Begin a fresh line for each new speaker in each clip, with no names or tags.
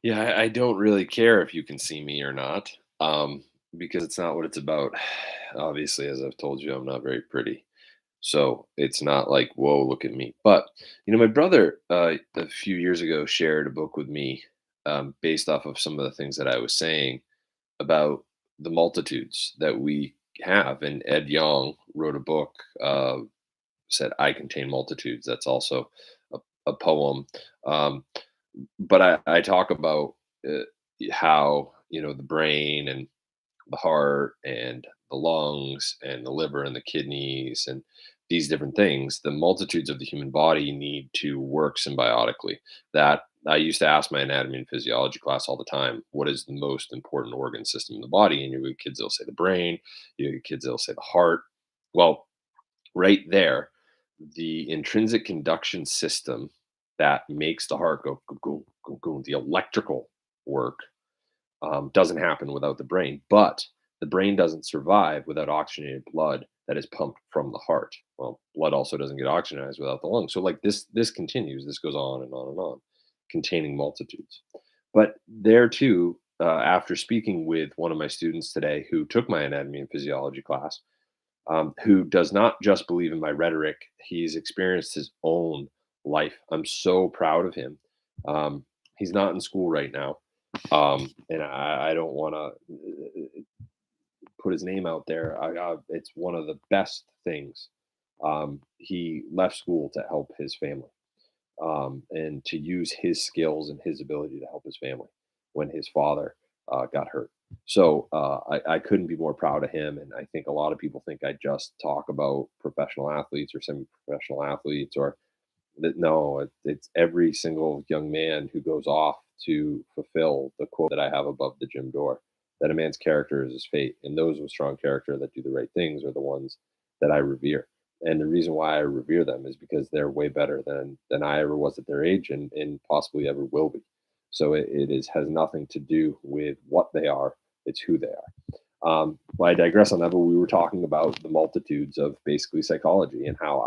Yeah, I don't really care if you can see me or not, because it's not what it's about. Obviously, as I've told you, I'm not very pretty. So it's not like, whoa, look at me. But, my brother a few years ago shared a book with me based off of some of the things that I was saying about the multitudes that we have. And Ed Yong wrote a book, said, I Contain Multitudes. That's also a poem. Um, but I talk about uh, how, the brain and the heart and the lungs and the liver and the kidneys and these different things, the multitudes of the human body need to work symbiotically. That I used to ask my anatomy and physiology class all the time, what is the most important organ system in the body? And you get kids, they'll say the brain, you get kids, they'll say the heart. Well, right there, the intrinsic conduction system that makes the heart go, go, go, go, go, the electrical work doesn't happen without the brain, but the brain doesn't survive without oxygenated blood that is pumped from the heart. Well, blood also doesn't get oxygenized without the lungs. So like this continues. This goes on and on and on, containing multitudes. But there too, after speaking with one of my students today who took my anatomy and physiology class, who does not just believe in my rhetoric, he's experienced his own life. I'm so proud of him. He's not in school right now, and I don't want to put his name out there. It's one of the best things. He left school to help his family, and to use his skills and his ability to help his family when his father got hurt. So I couldn't be more proud of him. And I think a lot of people think I just talk about professional athletes or semi-professional athletes, or that no, it's every single young man who goes off to fulfill the quote that I have above the gym door, that a man's character is his fate. And those with strong character that do the right things are the ones that I revere. And the reason why I revere them is because they're way better than I ever was at their age, and possibly ever will be. So it is has nothing to do with what they are, it's who they are. Well, I digress on that, but we were talking about the multitudes of basically psychology and how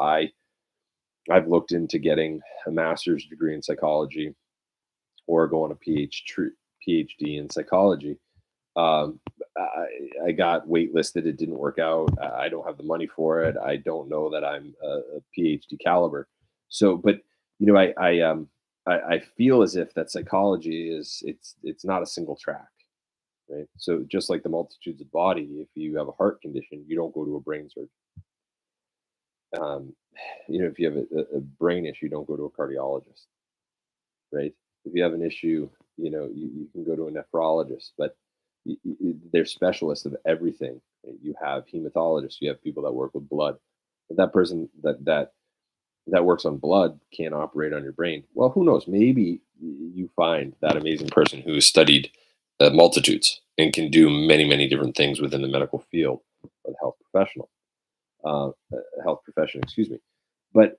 I've looked into getting a master's degree in psychology or going a PhD in psychology. Um, I got waitlisted. It didn't work out. I don't have the money for it. I don't know that I'm a PhD caliber. So, but I feel as if that psychology is it's not a single track, right? So just like the multitudes of body, if you have a heart condition, you don't go to a brain surgeon. Um, if you have a brain issue, don't go to a cardiologist, right? If you have an issue, you can go to a nephrologist, but they're specialists of everything. Right? You have hematologists, you have people that work with blood. But that person that works on blood can't operate on your brain. Well, who knows? Maybe you find that amazing person who has studied multitudes and can do many, many different things within the medical field or the health profession, excuse me. But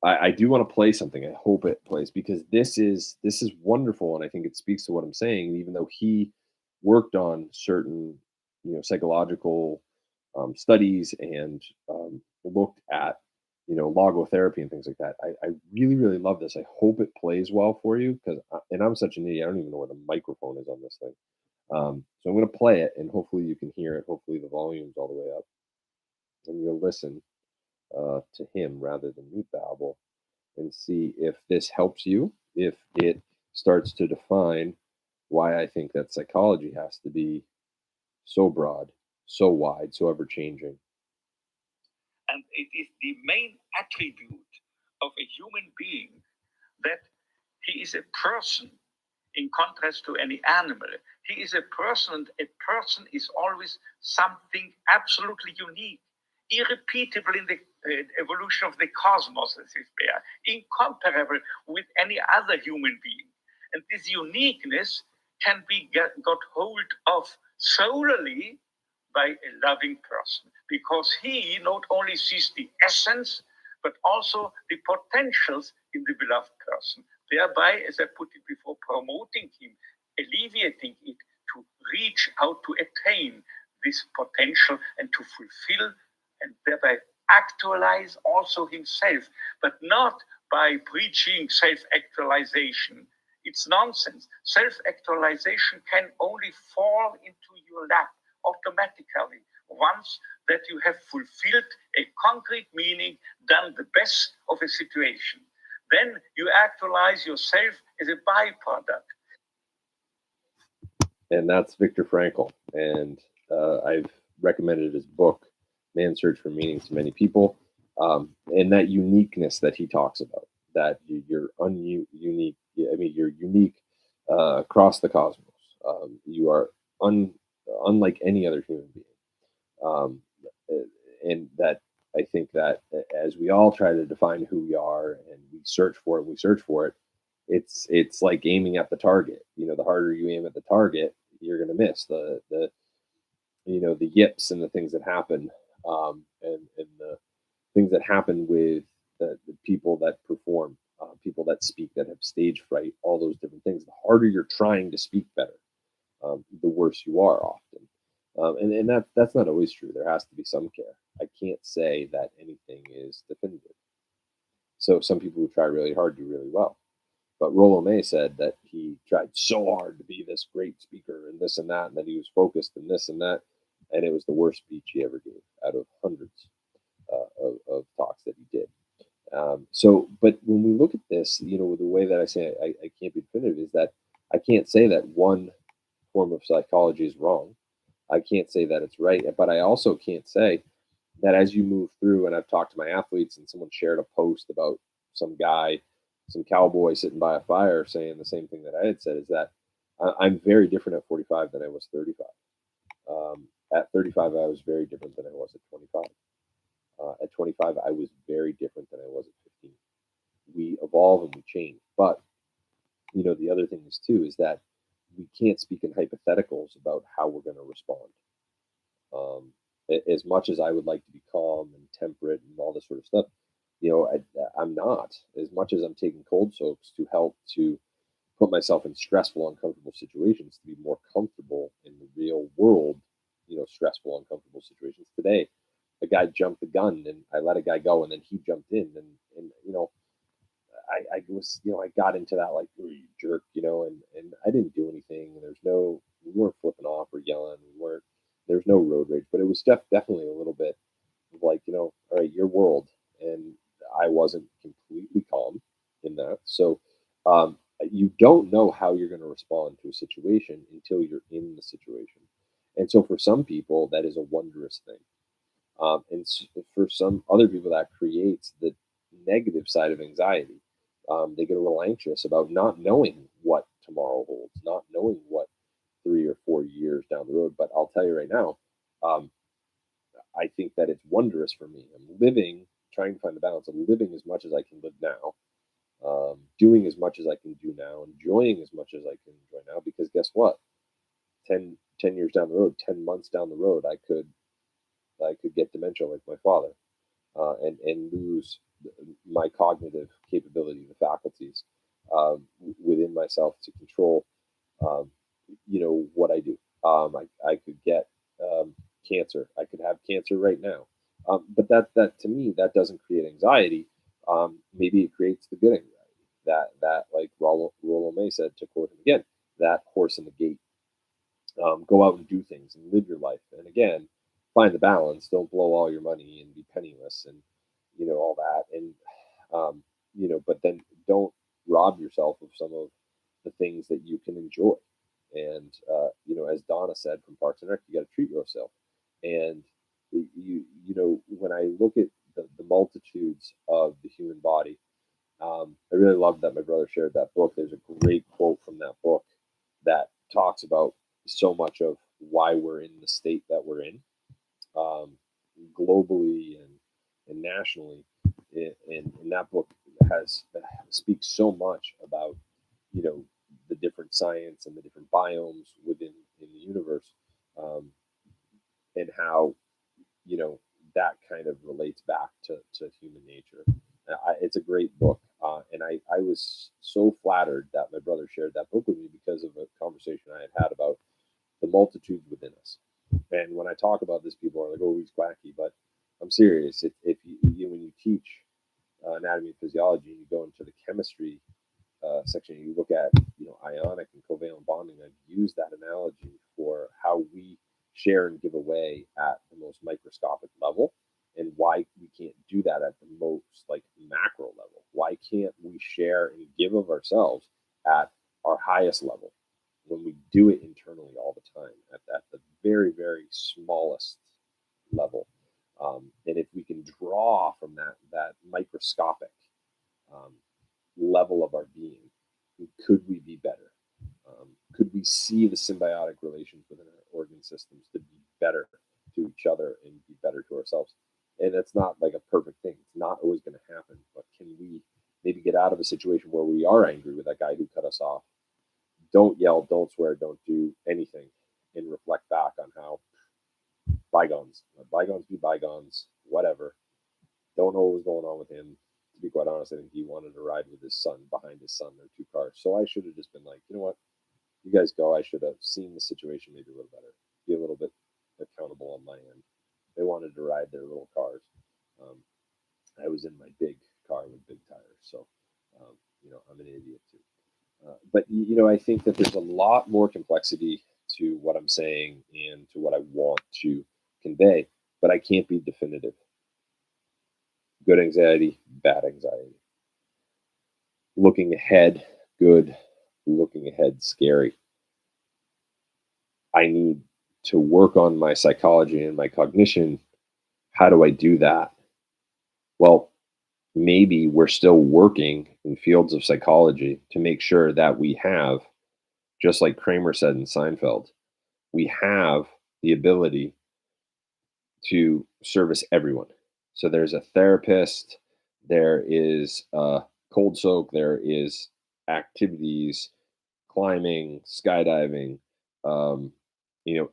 I do want to play something. I hope it plays because this is wonderful, and I think it speaks to what I'm saying. Even though he worked on certain, psychological studies and looked at, logotherapy and things like that. I really, really love this. I hope it plays well for you because, and I'm such an idiot. I don't even know where the microphone is on this thing. So I'm going to play it, and hopefully you can hear it. Hopefully the volume's all the way up, and you'll listen to him rather than me babble, and see if this helps you, if it starts to define why I think that psychology has to be so broad, so wide, so ever changing.
And it is the main attribute of a human being that he is a person in contrast to any animal. He is a person, and a person is always something absolutely unique, irrepeatable in the evolution of the cosmos, as if they are incomparable with any other human being. And this uniqueness can be got hold of solely by a loving person, because he not only sees the essence, but also the potentials in the beloved person, thereby, as I put it before, promoting him, alleviating it to reach out to attain this potential and to fulfill and thereby actualize also himself, but not by preaching self actualization. It's nonsense. Self actualization can only fall into your lap automatically once that you have fulfilled a concrete meaning, done the best of a situation. Then you actualize yourself as a byproduct.
And that's Viktor Frankl. And I've recommended his book, Man's Search for Meaning, to many people. And that uniqueness that he talks about, that you're unique. I mean, you're unique across the cosmos. You are unlike any other human being. Um, and that I think that as we all try to define who we are and we search for it, it's like aiming at the target. You know, the harder you aim at the target, you're going to miss the the yips and the things that happen, and the things that happen with the people that perform, people that speak, that have stage fright, all those different things. The harder you're trying to speak better, the worse you are often. And that's not always true. There has to be some care. I can't say that anything is definitive. So some people who try really hard do really well. But Rollo May said that he tried so hard to be this great speaker and this and that, and that he was focused and this and that, and it was the worst speech he ever gave out of hundreds of talks that he did. But when we look at this, the way that I say I can't be definitive is that I can't say that one form of psychology is wrong. I can't say that it's right, but I also can't say that as you move through, and I've talked to my athletes, and someone shared a post about some guy, some cowboy sitting by a fire saying the same thing that I had said, is that I'm very different at 45 than I was 35. At 35, I was very different than I was at 25. At 25, I was very different than I was at 15. We evolve and we change. But, the other thing is, too, is that we can't speak in hypotheticals about how we're going to respond. Um, as much as I would like to be calm and temperate and all this sort of stuff, I'm not. As much as I'm taking cold soaks to help to put myself in stressful, uncomfortable situations to be more comfortable in the real world, stressful, uncomfortable situations. Today, a guy jumped the gun and I let a guy go and then he jumped in and I was, I got into that like, "Ooh, you jerk," and I didn't do anything. We weren't flipping off or yelling. There's no road rage, but it was definitely a little bit of like, all right, your world. And I wasn't completely calm in that. So, you don't know how you're going to respond to a situation until you're in the situation. And so for some people, that is a wondrous thing. For some other people, that creates the negative side of anxiety. They get a little anxious about not knowing what tomorrow holds, not knowing what 3 or 4 years down the road. But I'll tell you right now, um, I think that it's wondrous for me. I'm living, trying to find the balance of living as much as I can live now, doing as much as I can do now, enjoying as much as I can enjoy now. Because guess what? 10 years down the road, 10 months down the road, I could get dementia like my father, and lose my cognitive capability, the faculties within myself to control, um, what I do. I could get cancer. I could have cancer right now. But that to me, that doesn't create anxiety. Maybe it creates the good anxiety. That like Rollo May said, to quote him again, that horse in the gate. Go out and do things and live your life. And again, find the balance. Don't blow all your money and be penniless and all that. And but then don't rob yourself of some of the things that you can enjoy. And as Donna said from Parks and Rec, you got to treat yourself. And when I look at the multitudes of the human body, I really love that my brother shared that book. There's a great quote from that book that talks about so much of why we're in the state that we're in, um, globally and nationally. And that book has speaks so much about you know the different science and the different biomes within in the universe, um, and how you know that kind of relates back to human nature. It's a great book, and I was so flattered that my brother shared that book with me because of a conversation I had about the multitudes within us. And when I talk about this, people are like, "Oh, he's quacky," but I'm serious. If when you teach anatomy and physiology and you go into the chemistry section, you look at ionic and covalent bonding. I've used that analogy for how we share and give away at the most microscopic level, and why we can't do that at the most like macro level. Why can't we share and give of ourselves at our highest level when we do it internally all the time at the very, very smallest level? And if we can draw from that microscopic um, level of our being, could we be better? Could we see the symbiotic relations within our organ systems to be better to each other and be better to ourselves? And that's not like a perfect thing. It's not always going to happen. But can we maybe get out of a situation where we are angry with that guy who cut us off? Don't yell, don't swear, don't do anything, and reflect back on how bygones be bygones, whatever. Don't know what was going on with him. To be quite honest, I think he wanted to ride with his son behind his son. There are two cars. So I should have just been like, you know what? You guys go. I should have seen the situation maybe a little better. Be a little bit accountable on my end. They wanted to ride their little cars. Um, I was in my big car with big tires. So, I'm an idiot too. But, I think that there's a lot more complexity to what I'm saying and to what I want to convey, but I can't be definitive. Good anxiety, bad anxiety. Looking ahead, good. Looking ahead, scary. I need to work on my psychology and my cognition. How do I do that? Well, maybe we're still working in fields of psychology to make sure that we have, just like Kramer said in Seinfeld, we have the ability to service everyone. So there's a therapist, there is cold soak, there is activities, climbing, skydiving,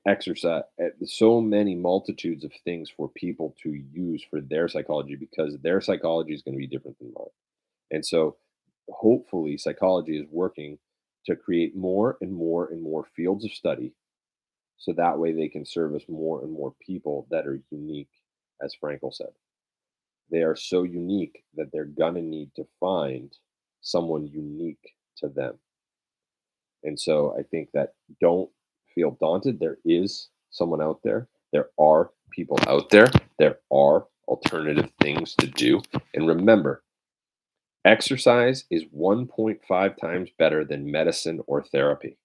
exercise. So many multitudes of things for people to use for their psychology because their psychology is going to be different than mine. And so hopefully psychology is working to create more and more and more fields of study so that way they can service more and more people that are unique, as Frankel said. They are so unique that they're going to need to find someone unique to them. And so I think that don't feel daunted. There is someone out there. There are people out there. There are alternative things to do. And remember, exercise is 1.5 times better than medicine or therapy.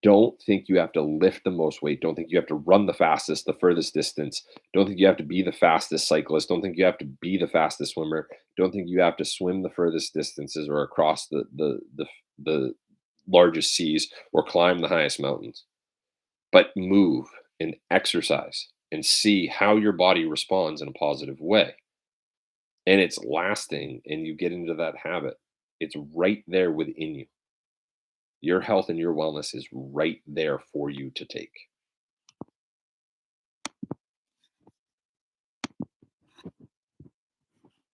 Don't think you have to lift the most weight. Don't think you have to run the fastest, the furthest distance. Don't think you have to be the fastest cyclist. Don't think you have to be the fastest swimmer. Don't think you have to swim the furthest distances or across the largest seas or climb the highest mountains. But move and exercise and see how your body responds in a positive way. And it's lasting and you get into that habit. It's right there within you. Your health and your wellness is right there for you to take.